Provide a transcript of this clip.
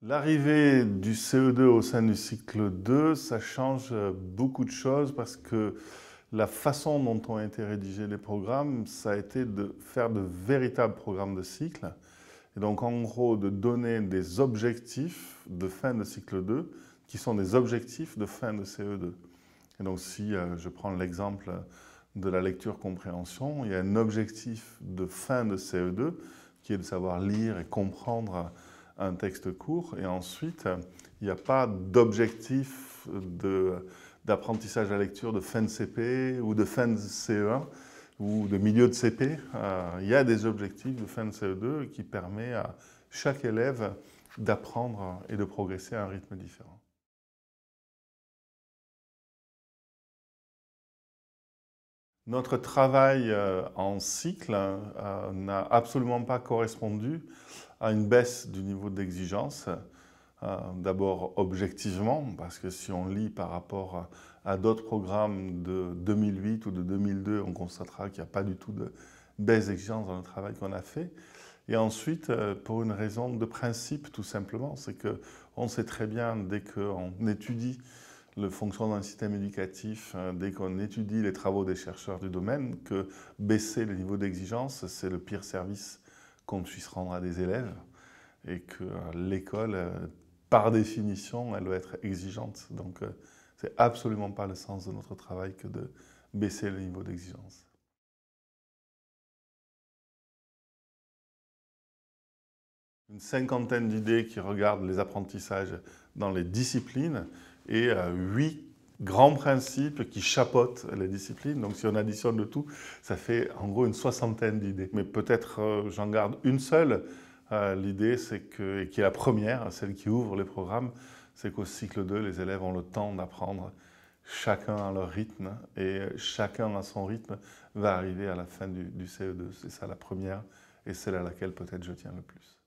L'arrivée du CE2 au sein du cycle 2, ça change beaucoup de choses parce que la façon dont ont été rédigés les programmes, ça a été de faire de véritables programmes de cycle. Et donc en gros, de donner des objectifs de fin de cycle 2 qui sont des objectifs de fin de CE2. Et donc si je prends l'exemple de la lecture-compréhension, il y a un objectif de fin de CE2 qui est de savoir lire et comprendre un texte court. Et ensuite, il n'y a pas d'objectif d'apprentissage à la lecture de fin de CP ou de fin de CE1 ou de milieu de CP. Il y a des objectifs de fin de CE2 qui permettent à chaque élève d'apprendre et de progresser à un rythme différent. Notre travail en cycle n'a absolument pas correspondu à une baisse du niveau d'exigence. D'abord objectivement, parce que si on lit par rapport à d'autres programmes de 2008 ou de 2002, on constatera qu'il n'y a pas du tout de baisse d'exigence dans le travail qu'on a fait. Et ensuite, pour une raison de principe tout simplement, c'est qu'on sait très bien, dès qu'on étudie le fonctionnement d'un système éducatif, dès qu'on étudie les travaux des chercheurs du domaine, que baisser le niveau d'exigence, c'est le pire service qu'on puisse rendre à des élèves et que l'école, par définition, elle doit être exigeante. Donc, c'est absolument pas le sens de notre travail que de baisser le niveau d'exigence. Une cinquantaine d'idées qui regardent les apprentissages dans les disciplines et 8 grands principes qui chapeautent les disciplines. Donc si on additionne le tout, ça fait en gros une soixantaine d'idées. Mais peut-être j'en garde une seule. L'idée, c'est que, et qui est la première, celle qui ouvre les programmes, c'est qu'au cycle 2, les élèves ont le temps d'apprendre, chacun à leur rythme, et chacun à son rythme va arriver à la fin du CE2. C'est ça la première, et celle à laquelle peut-être je tiens le plus.